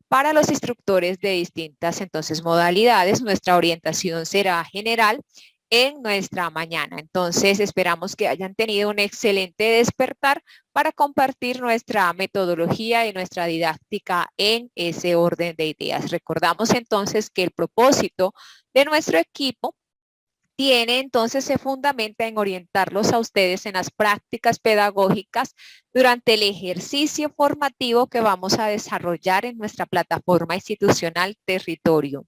Para los instructores de distintas entonces modalidades, nuestra orientación será general en nuestra mañana. Entonces esperamos que hayan tenido un excelente despertar para compartir nuestra metodología y nuestra didáctica en ese orden de ideas. Recordamos entonces que el propósito de nuestro equipo se fundamenta en orientarlos a ustedes en las prácticas pedagógicas durante el ejercicio formativo que vamos a desarrollar en nuestra plataforma institucional Territorio.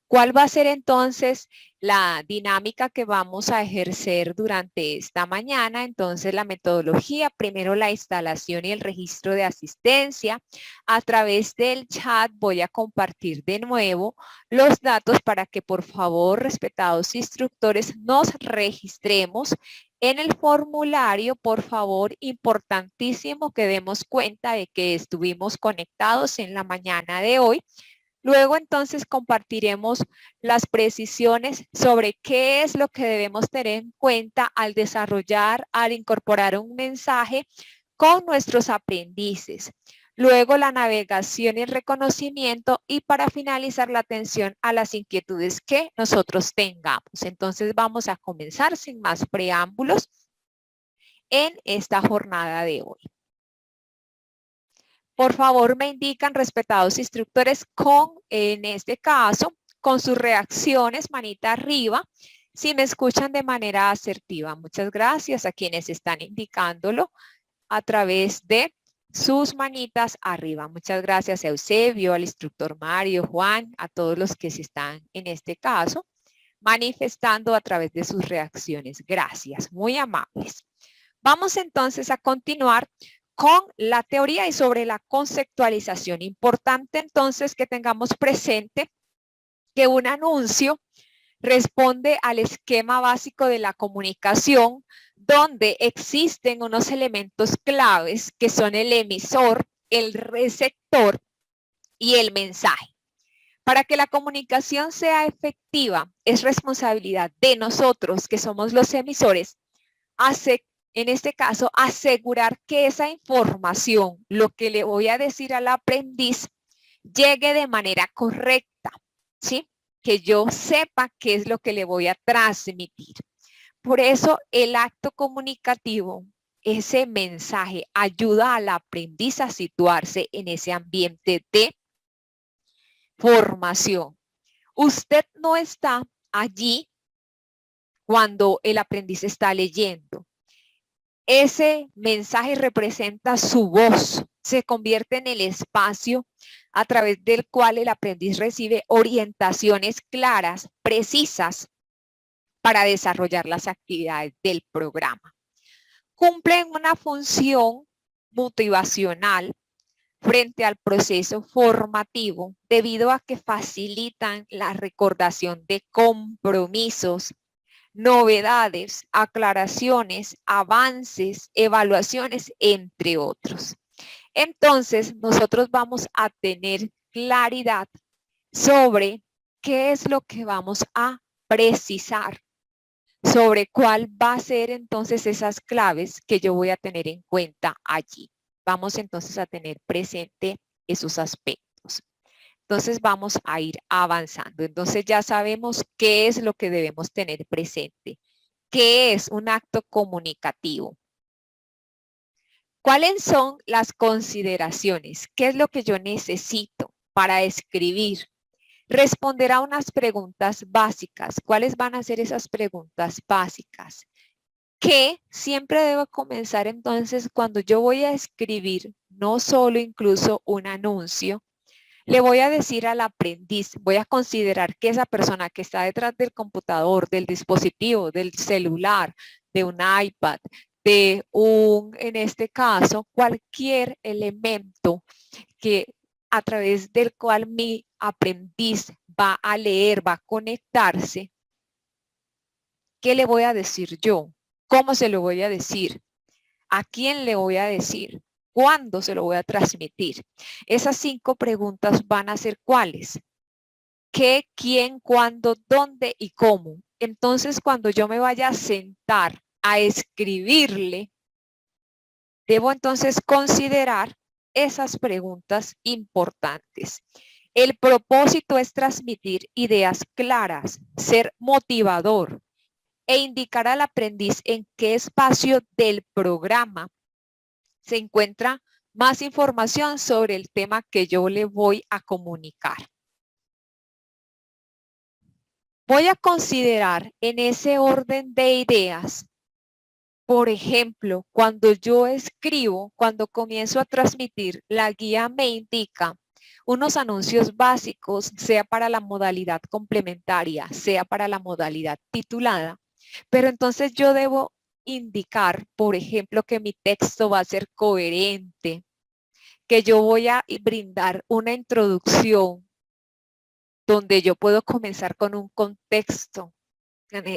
¿Cuál va a ser entonces la dinámica que vamos a ejercer durante esta mañana? Entonces, la metodología, primero la instalación y el registro de asistencia. A través del chat voy a compartir de nuevo los datos para que por favor, respetados instructores, nos registremos en el formulario. Por favor, importantísimo que demos cuenta de que estuvimos conectados en la mañana de hoy. Luego entonces compartiremos las precisiones sobre qué es lo que debemos tener en cuenta al desarrollar, al incorporar un mensaje con nuestros aprendices. Luego la navegación y el reconocimiento y para finalizar la atención a las inquietudes que nosotros tengamos. Entonces vamos a comenzar sin más preámbulos en esta jornada de hoy. Por favor, me indican, respetados instructores, en este caso, con sus reacciones, manita arriba, si me escuchan de manera asertiva. Muchas gracias a quienes están indicándolo a través de sus manitas arriba. Muchas gracias a Eusebio, al instructor Mario, Juan, a todos los que se están en este caso manifestando a través de sus reacciones. Gracias, muy amables. Vamos entonces a continuar con la teoría y sobre la conceptualización. Importante entonces que tengamos presente que un anuncio responde al esquema básico de la comunicación, donde existen unos elementos claves que son el emisor, el receptor y el mensaje. Para que la comunicación sea efectiva, es responsabilidad de nosotros, que somos los emisores, en este caso, asegurar que esa información, lo que le voy a decir al aprendiz, llegue de manera correcta, ¿sí? Que yo sepa qué es lo que le voy a transmitir. Por eso, el acto comunicativo, ese mensaje, ayuda al aprendiz a situarse en ese ambiente de formación. Usted no está allí cuando el aprendiz está leyendo. Ese mensaje representa su voz, se convierte en el espacio a través del cual el aprendiz recibe orientaciones claras, precisas, para desarrollar las actividades del programa. Cumplen una función motivacional frente al proceso formativo debido a que facilitan la recordación de compromisos, novedades, aclaraciones, avances, evaluaciones, entre otros. Entonces, nosotros vamos a tener claridad sobre qué es lo que vamos a precisar, sobre cuál va a ser entonces esas claves que yo voy a tener en cuenta allí. Vamos entonces a tener presente esos aspectos. Entonces vamos a ir avanzando. Entonces ya sabemos qué es lo que debemos tener presente. ¿Qué es un acto comunicativo? ¿Cuáles son las consideraciones? ¿Qué es lo que yo necesito para escribir? Responder a unas preguntas básicas. ¿Cuáles van a ser esas preguntas básicas? Que siempre debo comenzar entonces cuando yo voy a escribir, no solo incluso un anuncio, le voy a decir al aprendiz, voy a considerar que esa persona que está detrás del computador, del dispositivo, del celular, de un iPad, de en este caso, cualquier elemento que a través del cual mi aprendiz va a leer, va a conectarse, ¿qué le voy a decir yo? ¿Cómo se lo voy a decir? ¿A quién le voy a decir? ¿Cuándo se lo voy a transmitir? Esas 5 preguntas van a ser ¿cuáles? ¿Qué, quién, cuándo, dónde y cómo? Entonces, cuando yo me vaya a sentar a escribirle, debo entonces considerar esas preguntas importantes. El propósito es transmitir ideas claras, ser motivador e indicar al aprendiz en qué espacio del programa se encuentra más información sobre el tema que yo le voy a comunicar. Voy a considerar en ese orden de ideas, por ejemplo, cuando yo escribo, cuando comienzo a transmitir, la guía me indica unos anuncios básicos, sea para la modalidad complementaria, sea para la modalidad titulada, pero entonces yo debo indicar, por ejemplo, que mi texto va a ser coherente, que yo voy a brindar una introducción donde yo puedo comenzar con un contexto,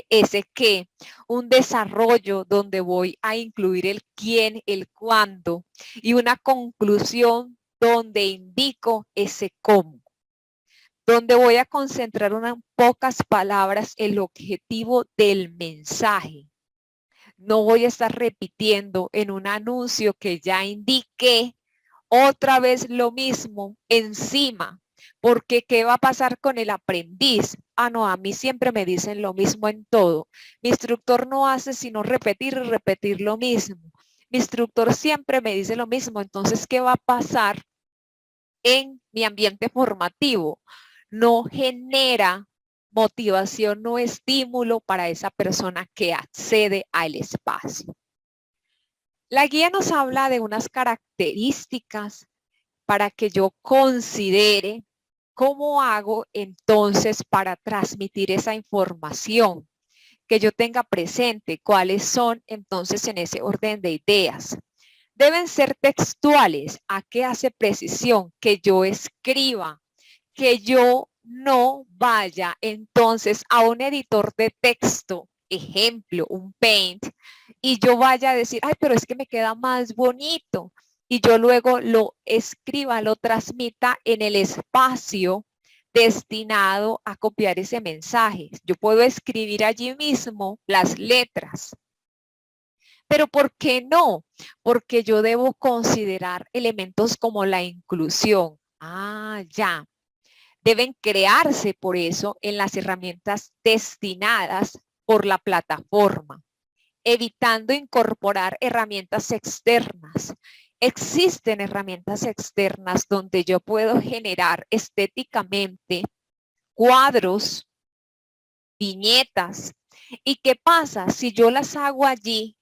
ese qué, un desarrollo donde voy a incluir el quién, el cuándo y una conclusión donde indico ese cómo, donde voy a concentrar unas pocas palabras el objetivo del mensaje. No voy a estar repitiendo en un anuncio que ya indiqué otra vez lo mismo encima, porque ¿qué va a pasar con el aprendiz? Ah, no, a mí siempre me dicen lo mismo en todo. Mi instructor no hace sino repetir y repetir lo mismo. Mi instructor siempre me dice lo mismo. Entonces, ¿qué va a pasar en mi ambiente formativo? No genera motivación, no estímulo para esa persona que accede al espacio. La guía nos habla de unas características para que yo considere cómo hago entonces para transmitir esa información, que yo tenga presente cuáles son entonces en ese orden de ideas. Deben ser textuales. ¿A qué hace precisión? Que yo escriba, que yo no vaya entonces a un editor de texto, ejemplo, un Paint, y yo vaya a decir, ay, pero es que me queda más bonito. Y yo luego lo escriba, lo transmita en el espacio destinado a copiar ese mensaje. Yo puedo escribir allí mismo las letras. Pero ¿por qué no? Porque yo debo considerar elementos como la inclusión. Ah, ya. Deben crearse por eso en las herramientas destinadas por la plataforma, evitando incorporar herramientas externas. Existen herramientas externas donde yo puedo generar estéticamente cuadros, viñetas. ¿Y qué pasa? Si yo las hago allí,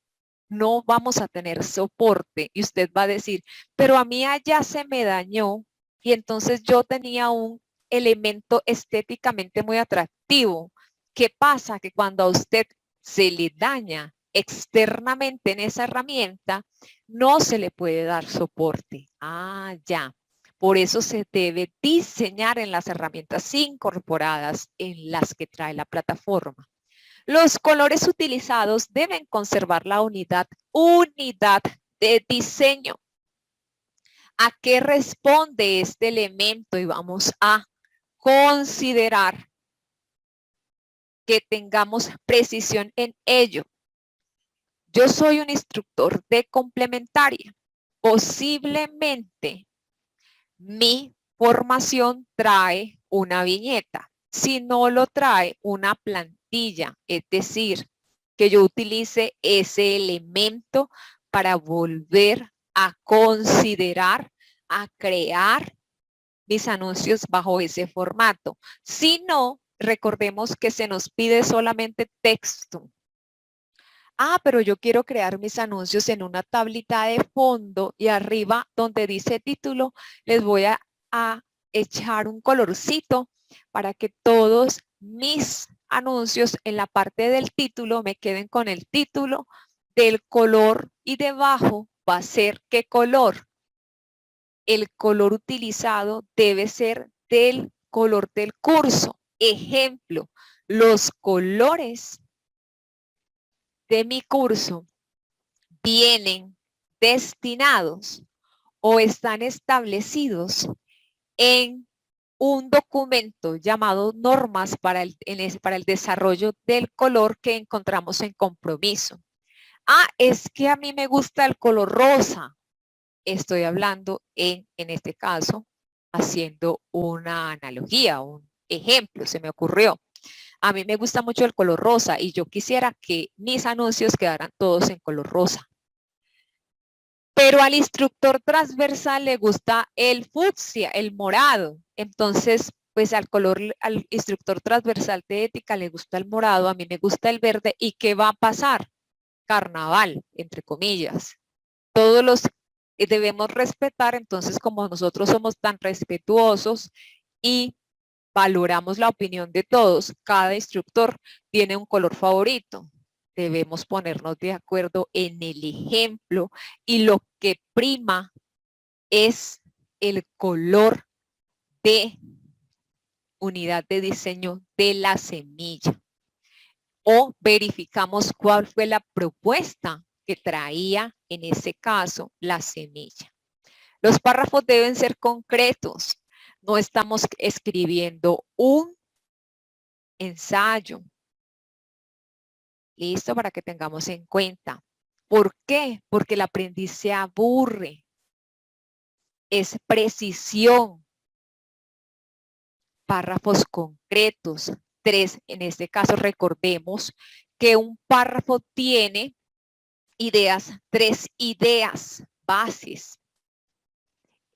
no vamos a tener soporte y usted va a decir, pero a mí allá se me dañó y entonces yo tenía un elemento estéticamente muy atractivo. ¿Qué pasa? Que cuando a usted se le daña externamente en esa herramienta, no se le puede dar soporte. Ah, ya. Por eso se debe diseñar en las herramientas incorporadas en las que trae la plataforma. Los colores utilizados deben conservar la unidad de diseño. ¿A qué responde este elemento? Y vamos a considerar que tengamos precisión en ello. Yo soy un instructor de complementaria. Posiblemente mi formación trae una viñeta. Si no lo trae, una plantilla, es decir, que yo utilice ese elemento para volver a considerar, a crear mis anuncios bajo ese formato. Si no, recordemos que se nos pide solamente texto. Ah, pero yo quiero crear mis anuncios en una tablita de fondo y arriba donde dice título, les voy a echar un colorcito para que todos mis anuncios en la parte del título me queden con el título del color y debajo va a ser ¿qué color? El color utilizado debe ser del color del curso. Ejemplo, los colores de mi curso vienen destinados o están establecidos en un documento llamado normas para el desarrollo del color que encontramos en compromiso. Ah, es que a mí me gusta el color rosa. estoy hablando en este caso, haciendo una analogía, un ejemplo, se me ocurrió. A mí me gusta mucho el color rosa y yo quisiera que mis anuncios quedaran todos en color rosa. Pero al instructor transversal le gusta el fucsia, el morado. Entonces, pues al instructor transversal de ética le gusta el morado, a mí me gusta el verde. ¿Y qué va a pasar? Carnaval, entre comillas. Todos los debemos respetar, entonces como nosotros somos tan respetuosos y valoramos la opinión de todos, cada instructor tiene un color favorito. Debemos ponernos de acuerdo en el ejemplo y lo que prima es el color de unidad de diseño de la semilla. O verificamos cuál fue la propuesta que traía en ese caso la semilla. Los párrafos deben ser concretos. No estamos escribiendo un ensayo. Listo, para que tengamos en cuenta. ¿Por qué? Porque el aprendiz se aburre. Es precisión. Párrafos concretos. 3, en este caso recordemos que un párrafo tiene ideas, 3 ideas, bases.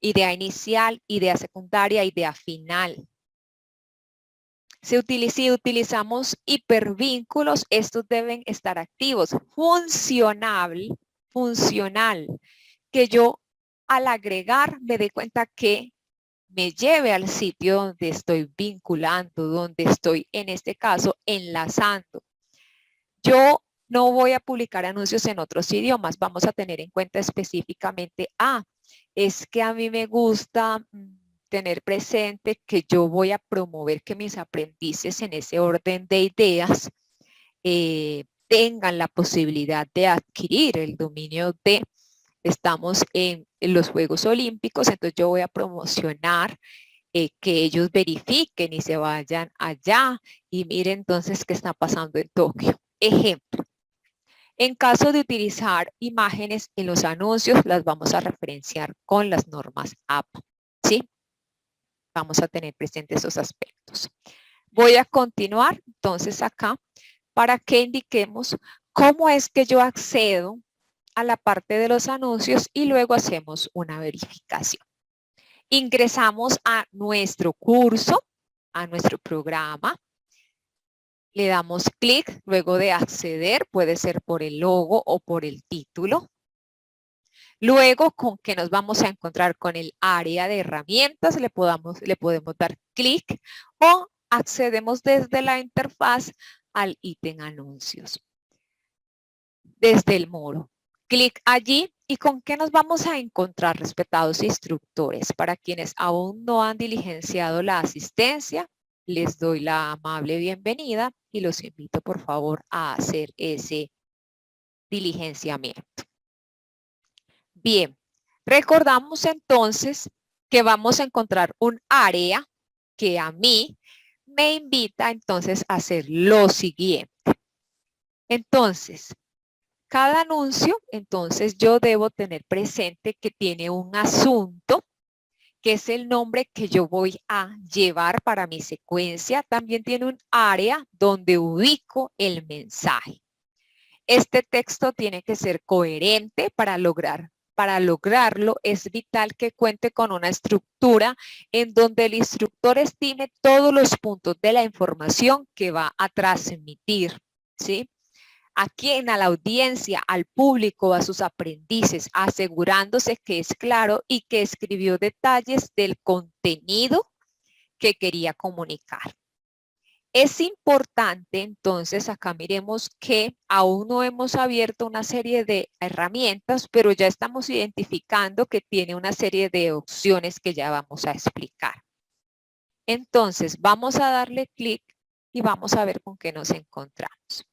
Idea inicial, idea secundaria, idea final. Si utilizamos hipervínculos, estos deben estar activos. Funcional, que yo al agregar me dé cuenta que me lleve al sitio donde estoy vinculando, donde estoy, en este caso, enlazando. Yo no voy a publicar anuncios en otros idiomas. Vamos a tener en cuenta específicamente, es que a mí me gusta tener presente que yo voy a promover que mis aprendices en ese orden de ideas tengan la posibilidad de adquirir el dominio de, estamos en los Juegos Olímpicos, entonces yo voy a promocionar que ellos verifiquen y se vayan allá y miren entonces qué está pasando en Tokio. Ejemplo, en caso de utilizar imágenes en los anuncios, las vamos a referenciar con las normas APA, ¿sí? Vamos a tener presentes esos aspectos. Voy a continuar entonces acá para que indiquemos cómo es que yo accedo a la parte de los anuncios y luego hacemos una verificación. Ingresamos a nuestro curso, a nuestro programa. Le damos clic luego de acceder, puede ser por el logo o por el título. Luego, ¿con qué nos vamos a encontrar? Con el área de herramientas, le podemos dar clic o accedemos desde la interfaz al ítem anuncios. Desde el muro. Clic allí y ¿con qué nos vamos a encontrar, respetados instructores? Para quienes aún no han diligenciado la asistencia, les doy la amable bienvenida y los invito por favor a hacer ese diligenciamiento. Bien, recordamos entonces que vamos a encontrar un área que a mí me invita entonces a hacer lo siguiente. Entonces, cada anuncio, entonces yo debo tener presente que tiene un asunto, que es el nombre que yo voy a llevar para mi secuencia. También tiene un área donde ubico el mensaje. Este texto tiene que ser coherente para lograrlo es vital que cuente con una estructura en donde el instructor estime todos los puntos de la información que va a transmitir, ¿sí? A quien, a la audiencia, al público, a sus aprendices, asegurándose que es claro y que escribió detalles del contenido que quería comunicar. Es importante, entonces, acá miremos que aún no hemos abierto una serie de herramientas, pero ya estamos identificando que tiene una serie de opciones que ya vamos a explicar. Entonces, vamos a darle clic y vamos a ver con qué nos encontramos.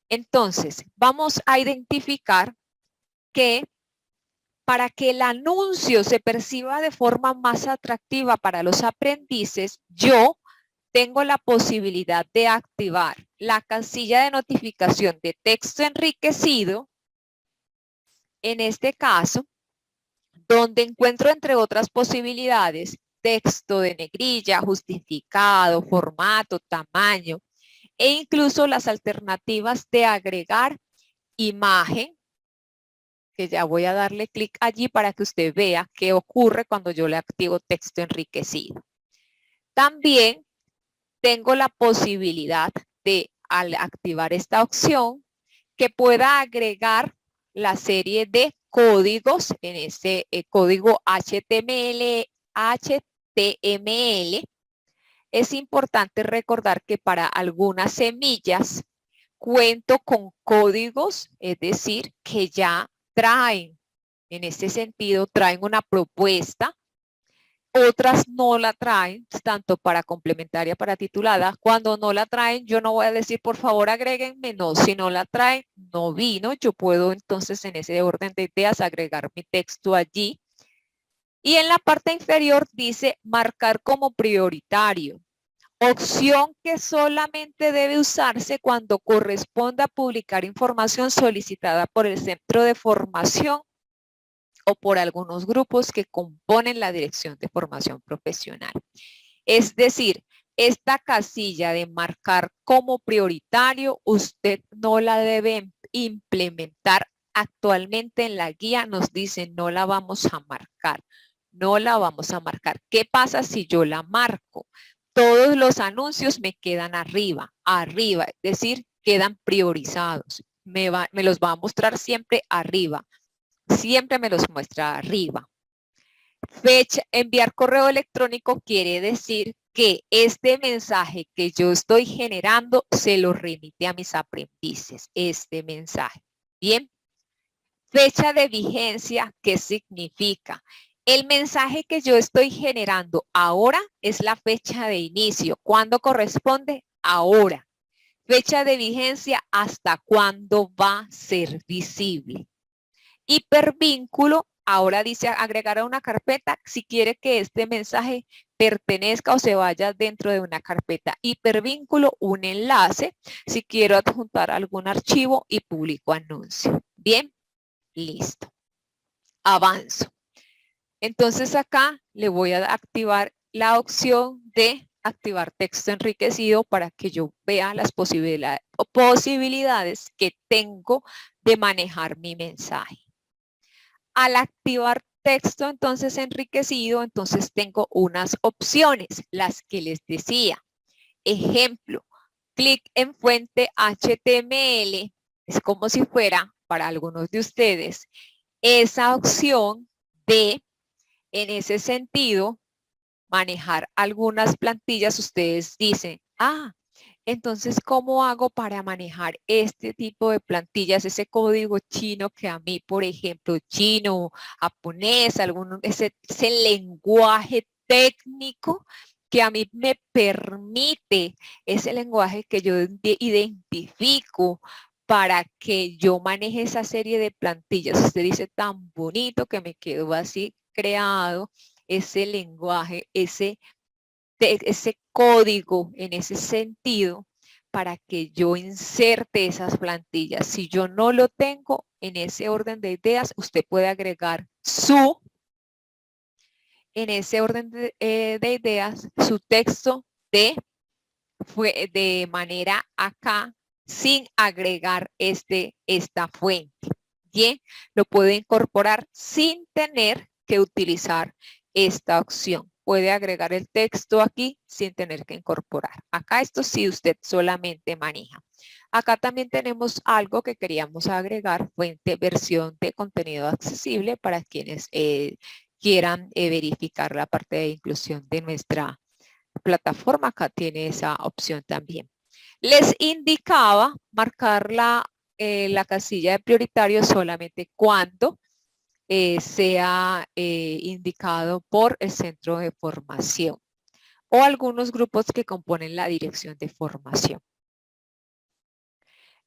Entonces, vamos a identificar que para que el anuncio se perciba de forma más atractiva para los aprendices, yo tengo la posibilidad de activar la casilla de notificación de texto enriquecido, en este caso, donde encuentro, entre otras posibilidades, texto de negrilla, justificado, formato, tamaño, e incluso las alternativas de agregar imagen, que ya voy a darle clic allí para que usted vea qué ocurre cuando yo le activo texto enriquecido. También tengo la posibilidad de, al activar esta opción, que pueda agregar la serie de códigos en este código HTML. Es importante recordar que para algunas semillas cuento con códigos, es decir, que ya traen, en este sentido, traen una propuesta. Otras no la traen, tanto para complementaria, para titulada. Cuando no la traen, yo no voy a decir, por favor, agréguenme. No, si no la traen, no vino. Yo puedo entonces en ese orden de ideas agregar mi texto allí. Y en la parte inferior dice marcar como prioritario. Opción que solamente debe usarse cuando corresponda publicar información solicitada por el centro de formación o por algunos grupos que componen la Dirección de Formación Profesional. Es decir, esta casilla de marcar como prioritario, usted no la debe implementar. Actualmente en la guía nos dice no la vamos a marcar. No la vamos a marcar. ¿Qué pasa si yo la marco? Todos los anuncios me quedan arriba, es decir, quedan priorizados. Me los va a mostrar siempre arriba. Siempre me los muestra arriba. Fecha, enviar correo electrónico quiere decir que este mensaje que yo estoy generando se lo remite a mis aprendices, este mensaje. Bien. Fecha de vigencia, ¿qué significa? El mensaje que yo estoy generando ahora es la fecha de inicio. ¿Cuándo corresponde? Ahora. Fecha de vigencia, ¿hasta cuándo va a ser visible? Hipervínculo, ahora dice agregar a una carpeta si quiere que este mensaje pertenezca o se vaya dentro de una carpeta. Hipervínculo, un enlace, si quiero adjuntar algún archivo y publico anuncio. Bien, listo. Avanzo. Entonces acá le voy a activar la opción de activar texto enriquecido para que yo vea las posibilidades que tengo de manejar mi mensaje. Al activar texto entonces enriquecido, entonces tengo unas opciones, las que les decía. Ejemplo, clic en fuente HTML, es como si fuera para algunos de ustedes esa opción de, en ese sentido, manejar algunas plantillas. Ustedes dicen, entonces, ¿cómo hago para manejar este tipo de plantillas, ese código chino que a mí, por ejemplo, chino, japonés, ese lenguaje técnico que a mí me permite, ese lenguaje que yo identifico para que yo maneje esa serie de plantillas? Usted dice, tan bonito que me quedó así creado ese lenguaje, ese código en ese sentido para que yo inserte esas plantillas. Si yo no lo tengo en ese orden de ideas, usted puede agregar en ese orden de ideas, su texto de manera acá sin agregar esta fuente. Bien, lo puede incorporar sin tener que utilizar esta opción. Puede agregar el texto aquí sin tener que incorporar. Acá esto sí usted solamente maneja. Acá también tenemos algo que queríamos agregar, fuente, versión de contenido accesible para quienes quieran verificar la parte de inclusión de nuestra plataforma. Acá tiene esa opción también. Les indicaba marcar la casilla de prioritario solamente cuando sea indicado por el centro de formación o algunos grupos que componen la dirección de formación.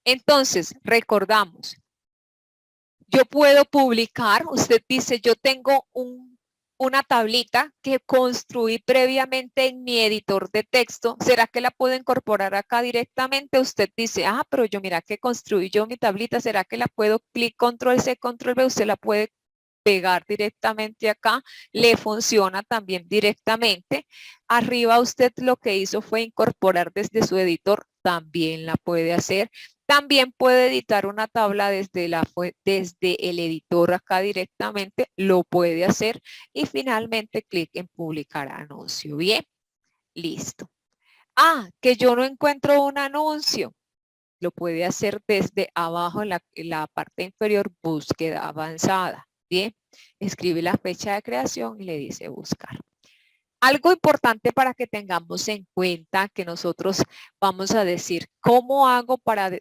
Entonces, recordamos, yo puedo publicar, usted dice, yo tengo una tablita que construí previamente en mi editor de texto. ¿Será que la puedo incorporar acá directamente? Usted dice, pero yo mira que construí yo mi tablita. ¿Será que la puedo clic control C, control V? Usted la puede pegar directamente acá, le funciona también directamente. Arriba usted lo que hizo fue incorporar desde su editor, también la puede hacer. También puede editar una tabla desde el editor acá directamente, lo puede hacer. Y finalmente clic en publicar anuncio. Bien, listo. Ah, que yo no encuentro un anuncio. Lo puede hacer desde abajo en la parte inferior, búsqueda avanzada. Bien, escribe la fecha de creación y le dice buscar. Algo importante para que tengamos en cuenta que nosotros vamos a decir, ¿cómo hago para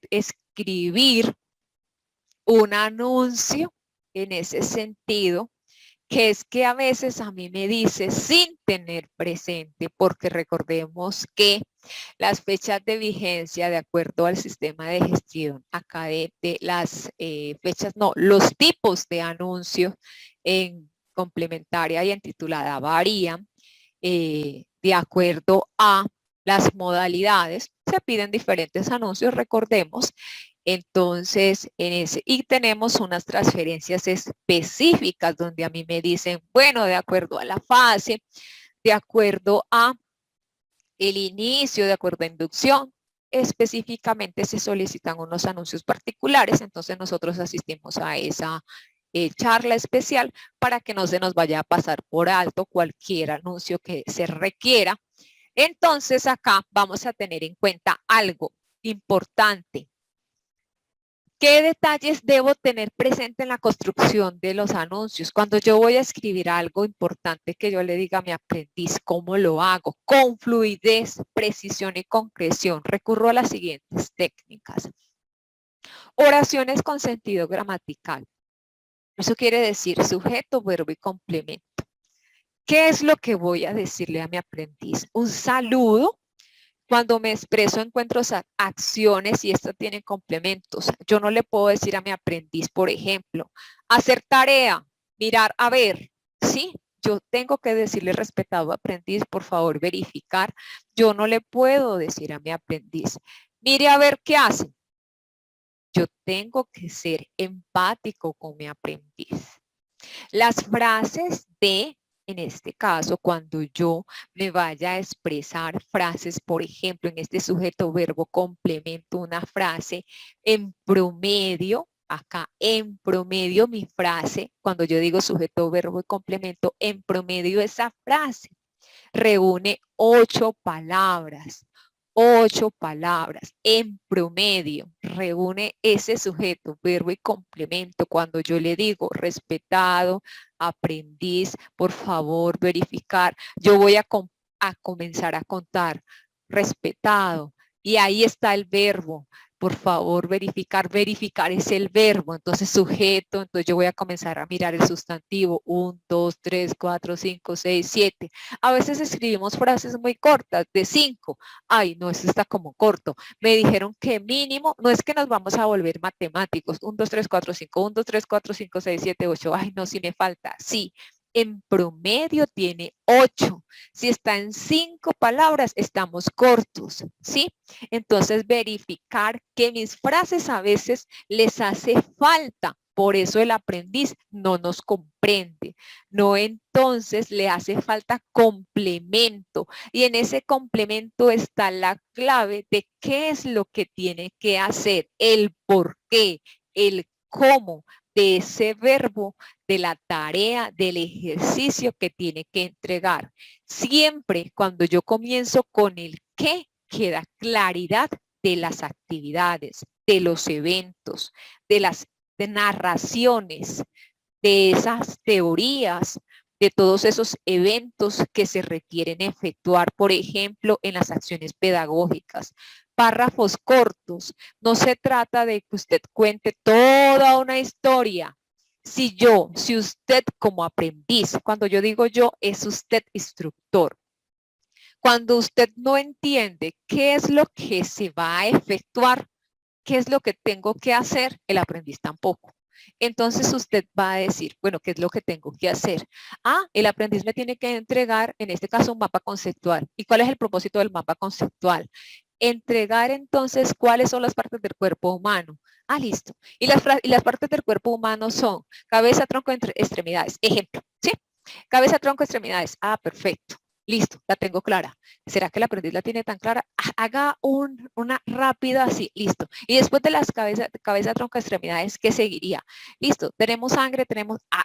escribir un anuncio en ese sentido? Que es que a veces a mí me dice sin tener presente, porque recordemos que las fechas de vigencia de acuerdo al sistema de gestión acá de las fechas, no, los tipos de anuncios en complementaria y en titulada varían de acuerdo a las modalidades. Se piden diferentes anuncios, recordemos. Entonces, y tenemos unas transferencias específicas donde a mí me dicen, bueno, de acuerdo a la fase, de acuerdo a el inicio, de acuerdo a inducción, específicamente se solicitan unos anuncios particulares, entonces nosotros asistimos a esa charla especial para que no se nos vaya a pasar por alto cualquier anuncio que se requiera. Entonces acá vamos a tener en cuenta algo importante. ¿Qué detalles debo tener presente en la construcción de los anuncios? Cuando yo voy a escribir algo importante que yo le diga a mi aprendiz, ¿cómo lo hago? Con fluidez, precisión y concreción. Recurro a las siguientes técnicas. Oraciones con sentido gramatical. Eso quiere decir sujeto, verbo y complemento. ¿Qué es lo que voy a decirle a mi aprendiz? Un saludo. Cuando me expreso encuentro acciones y estas tienen complementos. Yo no le puedo decir a mi aprendiz, por ejemplo, hacer tarea, mirar, a ver, ¿sí? Yo tengo que decirle, respetado aprendiz, por favor, verificar. Yo no le puedo decir a mi aprendiz, mire a ver qué hace. Yo tengo que ser empático con mi aprendiz. Las frases en este caso, cuando yo me vaya a expresar frases, por ejemplo, en este sujeto verbo complemento una frase en promedio, acá en promedio mi frase, cuando yo digo sujeto verbo y complemento, en promedio esa frase reúne 8 palabras. 8 palabras en promedio reúne ese sujeto, verbo y complemento. Cuando yo le digo respetado, aprendiz, por favor verificar, yo voy a comenzar a contar respetado y ahí está el verbo. Por favor, verificar. Verificar es el verbo, entonces sujeto, entonces yo voy a comenzar a mirar el sustantivo. 1, 2, 3, 4, 5, 6, 7. A veces escribimos frases muy cortas, de 5. Ay, no, eso está como corto. Me dijeron que mínimo, no es que nos vamos a volver matemáticos. 1, 2, 3, 4, 5. 1, 2, 3, 4, 5, 6, 7, 8. Ay, no, si me falta. Sí, en promedio tiene 8. Si está en 5 palabras, estamos cortos, ¿sí? Entonces, verificar que mis frases a veces les hace falta. Por eso el aprendiz no nos comprende. No, entonces le hace falta complemento. Y en ese complemento está la clave de qué es lo que tiene que hacer, el por qué, el cómo de ese verbo, de la tarea, del ejercicio que tiene que entregar. Siempre cuando yo comienzo con el qué, queda claridad de las actividades, de los eventos, de las narraciones, de esas teorías, de todos esos eventos que se requieren efectuar, por ejemplo, en las acciones pedagógicas. Párrafos cortos. No se trata de que usted cuente toda una historia. Si usted como aprendiz, cuando yo digo yo, es usted instructor. Cuando usted no entiende qué es lo que se va a efectuar, qué es lo que tengo que hacer, el aprendiz tampoco. Entonces usted va a decir, bueno, ¿qué es lo que tengo que hacer? Ah, el aprendiz me tiene que entregar, en este caso, un mapa conceptual. ¿Y cuál es el propósito del mapa conceptual? entregar entonces cuáles son las partes del cuerpo humano. Ah, listo. Y las partes del cuerpo humano son cabeza, tronco, extremidades. Ejemplo, ¿sí? Cabeza, tronco, extremidades. Ah, perfecto. Listo, la tengo clara. ¿Será que el aprendiz la tiene tan clara? Haga una rápida así, listo. Y después de las cabeza, tronco, extremidades, ¿qué seguiría? Listo, tenemos sangre,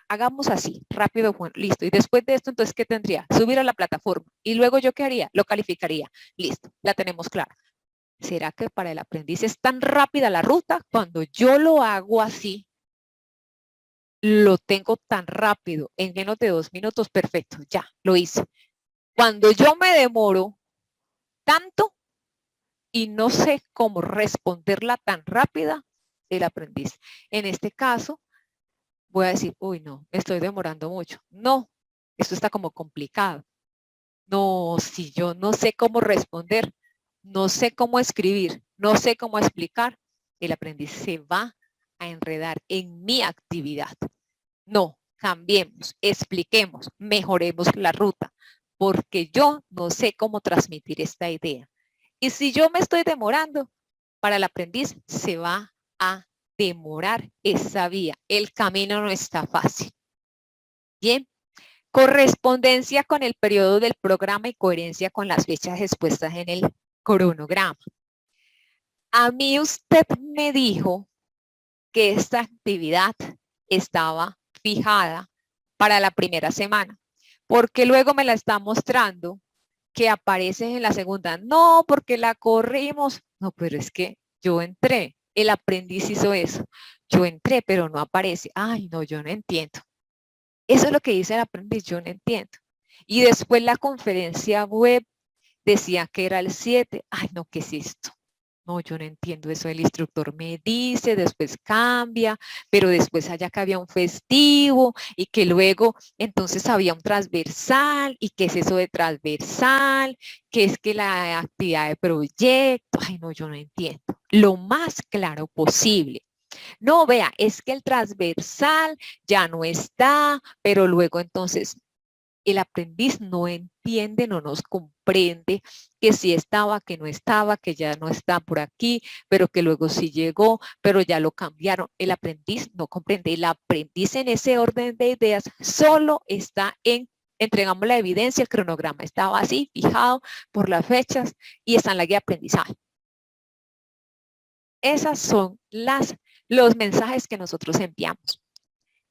hagamos así, rápido, bueno, listo. Y después de esto, entonces, ¿qué tendría? Subir a la plataforma. Y luego, ¿yo qué haría? Lo calificaría. Listo, la tenemos clara. ¿Será que para el aprendiz es tan rápida la ruta? Cuando yo lo hago así, lo tengo tan rápido, en menos de 2 minutos, perfecto, ya, lo hice. Cuando yo me demoro tanto y no sé cómo responderla tan rápida, el aprendiz. En este caso, voy a decir, uy, no, me estoy demorando mucho. No, esto está como complicado. No, si yo no sé cómo responder, no sé cómo escribir, no sé cómo explicar, el aprendiz se va a enredar en mi actividad. No, cambiemos, expliquemos, mejoremos la ruta, porque yo no sé cómo transmitir esta idea. Y si yo me estoy demorando, para el aprendiz se va a demorar esa vía. El camino no está fácil. Bien, correspondencia con el periodo del programa y coherencia con las fechas expuestas en el cronograma. A mí usted me dijo que esta actividad estaba fijada para la primera semana, porque luego me la está mostrando que aparece en la segunda. No, porque la corrimos. No, pero es que yo entré, el aprendiz hizo eso. Yo entré, pero no aparece. Ay, no, yo no entiendo. Eso es lo que dice el aprendiz, yo no entiendo. Y después la conferencia web decía que era el 7. Ay, no, ¿qué es esto? No, yo no entiendo eso. El instructor me dice, después cambia, pero después allá que había un festivo y que luego entonces había un transversal. ¿Y qué es eso de transversal? ¿Qué es que la actividad de proyecto? Ay, no, yo no entiendo. Lo más claro posible. No, vea, es que el transversal ya no está, pero luego entonces el aprendiz no entiende, no nos comprende que sí estaba, que no estaba, que ya no está por aquí, pero que luego sí llegó, pero ya lo cambiaron. El aprendiz no comprende. El aprendiz en ese orden de ideas solo está en entregamos la evidencia, el cronograma estaba así, fijado por las fechas y está en la guía de aprendizaje. Esas son los mensajes que nosotros enviamos.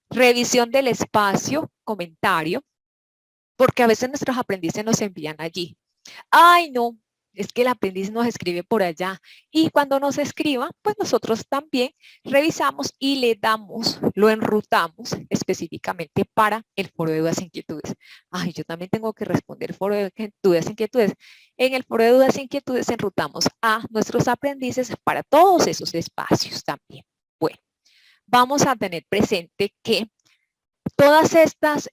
Revisión del espacio, comentario, porque a veces nuestros aprendices nos envían allí. Ay, no, es que el aprendiz nos escribe por allá. Y cuando nos escriba, pues nosotros también revisamos y le damos, lo enrutamos específicamente para el foro de dudas e inquietudes. Ay, yo también tengo que responder foro de dudas e inquietudes. En el foro de dudas e inquietudes enrutamos a nuestros aprendices para todos esos espacios también. Bueno, vamos a tener presente que todas estas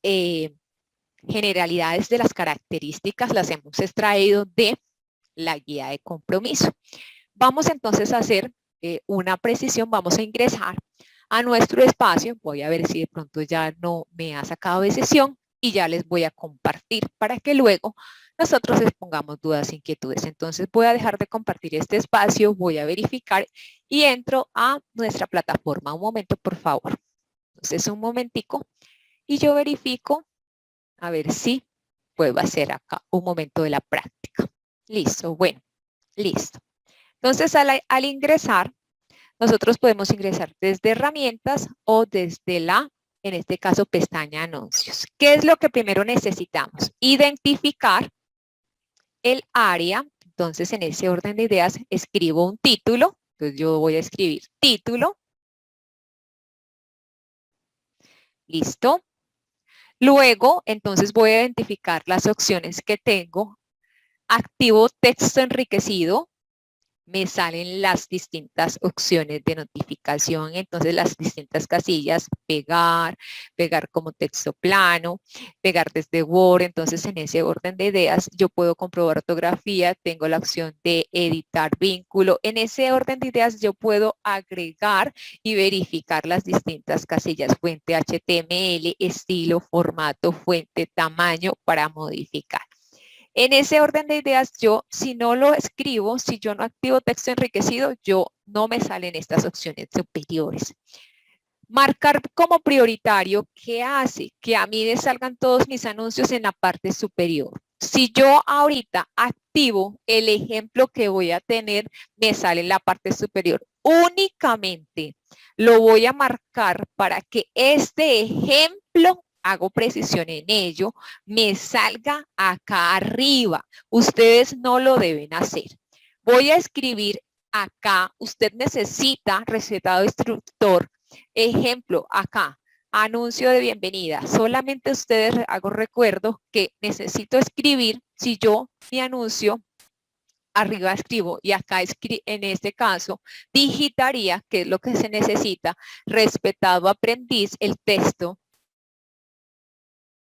generalidades de las características las hemos extraído de la guía de compromiso. Vamos entonces a hacer una precisión, vamos a ingresar a nuestro espacio, voy a ver si de pronto ya no me ha sacado de sesión y ya les voy a compartir para que luego nosotros expongamos dudas e inquietudes. Entonces voy a dejar de compartir este espacio, voy a verificar y entro a nuestra plataforma. Un momento, por favor. Entonces un momentico y yo verifico a ver si puedo hacer acá un momento de la práctica. Listo, bueno, listo. Entonces, al ingresar, nosotros podemos ingresar desde herramientas o desde en este caso, pestaña anuncios. ¿Qué es lo que primero necesitamos? Identificar el área. Entonces, en ese orden de ideas, escribo un título. Entonces, yo voy a escribir título. Listo. Luego, entonces, voy a identificar las opciones que tengo. Activo texto enriquecido. Me salen las distintas opciones de notificación, entonces las distintas casillas, pegar, pegar como texto plano, pegar desde Word, entonces en ese orden de ideas yo puedo comprobar ortografía, tengo la opción de editar vínculo, en ese orden de ideas yo puedo agregar y verificar las distintas casillas, fuente HTML, estilo, formato, fuente, tamaño para modificar. En ese orden de ideas, yo, si no lo escribo, si yo no activo texto enriquecido, yo no me salen estas opciones superiores. Marcar como prioritario, ¿qué hace? Que a mí me salgan todos mis anuncios en la parte superior. Si yo ahorita activo el ejemplo que voy a tener, me sale en la parte superior. Únicamente lo voy a marcar para que este ejemplo, hago precisión en ello, me salga acá arriba. Ustedes no lo deben hacer. Voy a escribir acá, usted necesita recetado instructor. Ejemplo, acá, anuncio de bienvenida. Solamente ustedes hago recuerdo que necesito escribir, si yo mi anuncio, arriba escribo y acá en este caso digitaría, que es lo que se necesita, respetado aprendiz, el texto.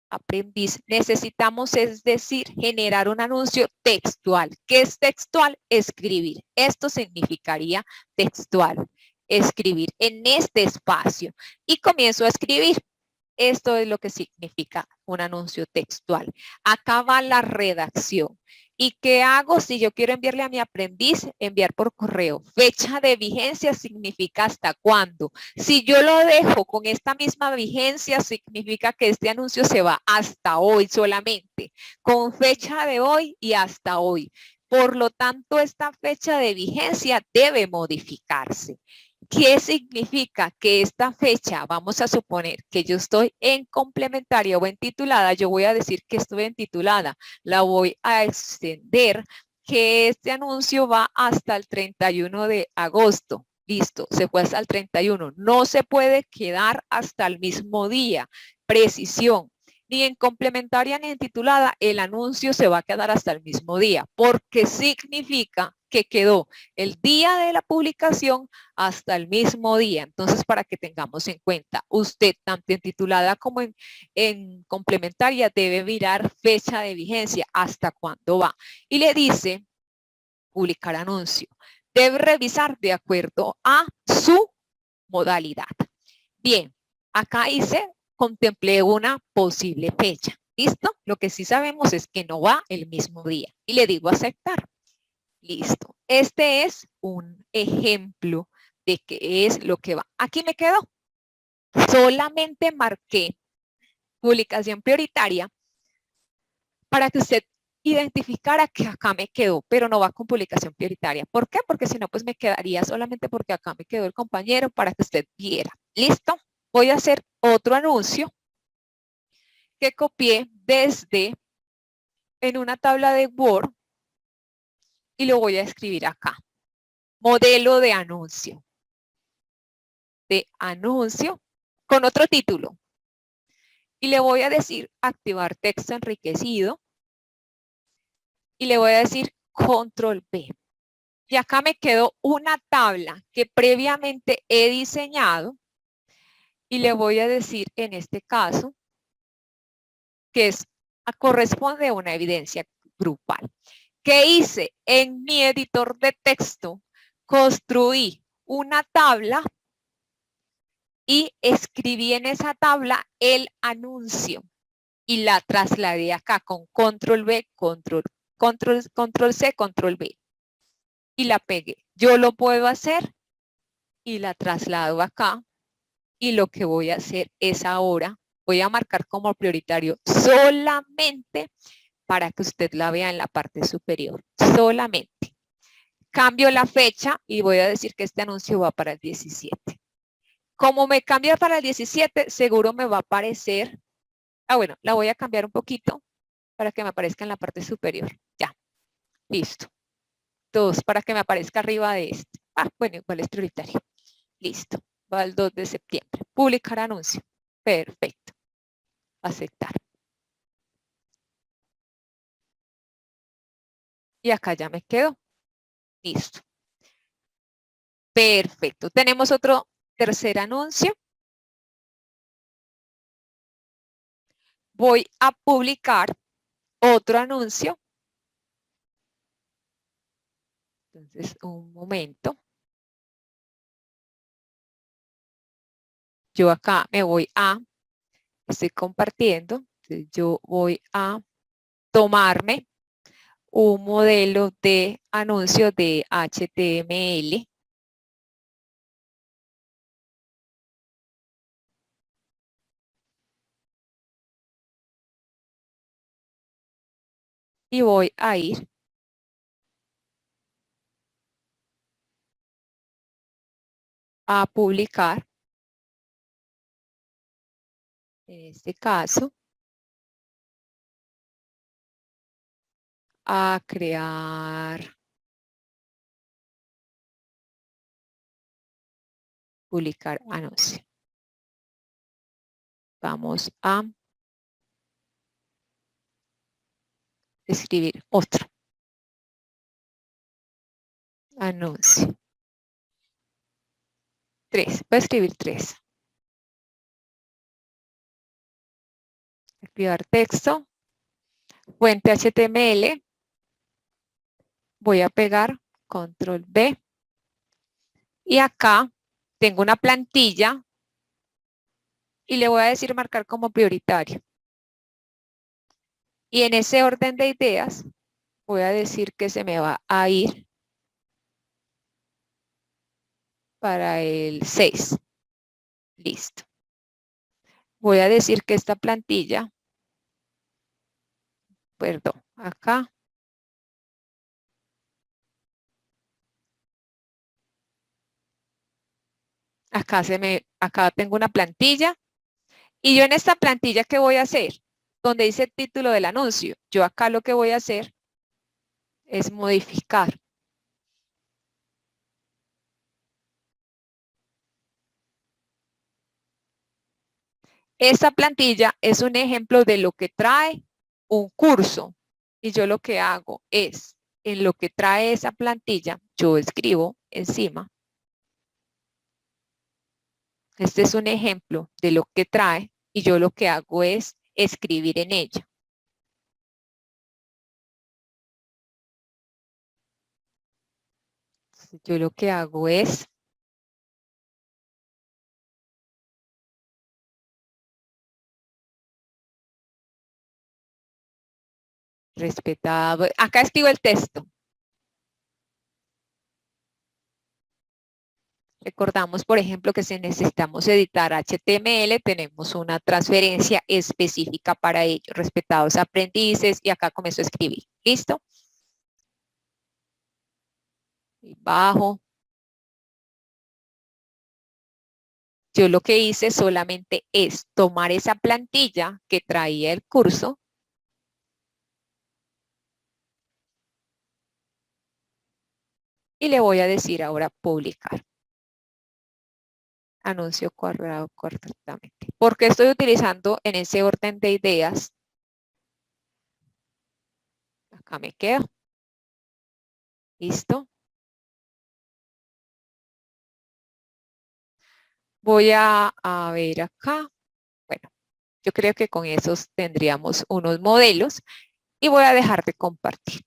Aprendiz, necesitamos, es decir, generar un anuncio textual. ¿Qué es textual? Escribir. Esto significaría textual. Escribir en este espacio. Y comienzo a escribir. Esto es lo que significa un anuncio textual. Acá va la redacción. ¿Y qué hago si yo quiero enviarle a mi aprendiz? Enviar por correo. Fecha de vigencia significa hasta cuándo. Si yo lo dejo con esta misma vigencia, significa que este anuncio se va hasta hoy solamente, con fecha de hoy y hasta hoy. Por lo tanto, esta fecha de vigencia debe modificarse. ¿Qué significa? Que esta fecha, vamos a suponer que yo estoy en complementaria o en titulada, yo voy a decir que estoy en titulada, la voy a extender, que este anuncio va hasta el 31 de agosto. Listo, se fue hasta el 31. No se puede quedar hasta el mismo día. Precisión. Ni en complementaria ni en titulada, el anuncio se va a quedar hasta el mismo día, porque significa que quedó el día de la publicación hasta el mismo día. Entonces, para que tengamos en cuenta, usted tanto en titulada como en complementaria debe mirar fecha de vigencia, hasta cuándo va. Y le dice, publicar anuncio. Debe revisar de acuerdo a su modalidad. Bien, acá hice, contemplé una posible fecha. ¿Listo? Lo que sí sabemos es que no va el mismo día. Y le digo aceptar. Listo. Este es un ejemplo de qué es lo que va. Aquí me quedo. Solamente marqué publicación prioritaria para que usted identificara que acá me quedó, pero no va con publicación prioritaria. ¿Por qué? Porque si no, pues me quedaría solamente porque acá me quedó el compañero para que usted viera. ¿Listo? Voy a hacer otro anuncio que copié desde en una tabla de Word y lo voy a escribir acá. Modelo de anuncio. De anuncio con otro título. Y le voy a decir activar texto enriquecido. Y le voy a decir control B. Y acá me quedó una tabla que previamente he diseñado. Y le voy a decir en este caso que corresponde a una evidencia grupal. ¿Qué hice? En mi editor de texto construí una tabla y escribí en esa tabla el anuncio y la trasladé acá con control B, control C, control B y la pegué. Yo lo puedo hacer y la traslado acá y lo que voy a hacer es ahora, voy a marcar como prioritario solamente para que usted la vea en la parte superior, solamente. Cambio la fecha y voy a decir que este anuncio va para el 17. Como me cambia para el 17, seguro me va a aparecer. Bueno, la voy a cambiar un poquito para que me aparezca en la parte superior. Ya, listo. 2 para que me aparezca arriba de este. Bueno, igual es prioritario. Listo. Va el 2 de septiembre. Publicar anuncio. Perfecto. Aceptar. Y acá ya me quedó. Listo. Perfecto. Tenemos otro tercer anuncio. Voy a publicar otro anuncio. Entonces, un momento. Yo acá me voy a, estoy compartiendo, entonces yo voy a tomarme un modelo de anuncio de HTML. Y voy a ir a publicar, en este caso, a crear, publicar anuncio. Vamos a escribir otro anuncio. 3, voy a escribir 3. Activar texto, fuente HTML, voy a pegar control B y acá tengo una plantilla y le voy a decir marcar como prioritario. Y en ese orden de ideas voy a decir que se me va a ir para el 6. Listo. Voy a decir que esta plantilla, perdón, acá tengo una plantilla y yo en esta plantilla, ¿qué voy a hacer? Donde dice el título del anuncio, yo acá lo que voy a hacer es modificar. Esta plantilla es un ejemplo de lo que trae un curso y yo lo que hago es, en lo que trae esa plantilla, yo escribo encima. Este es un ejemplo de lo que trae y yo lo que hago es escribir en ella. Yo lo que hago es respetado. Acá escribo el texto. Recordamos, por ejemplo, que si necesitamos editar HTML, tenemos una transferencia específica para ello. Respetados aprendices, y acá comienzo a escribir. ¿Listo? Y bajo. Yo lo que hice solamente es tomar esa plantilla que traía el curso y le voy a decir ahora publicar. Anuncio cuadrado correctamente. ¿Por qué estoy utilizando en ese orden de ideas? Acá me quedo. ¿Listo? Voy a ver acá. Bueno, yo creo que con esos tendríamos unos modelos y voy a dejar de compartir.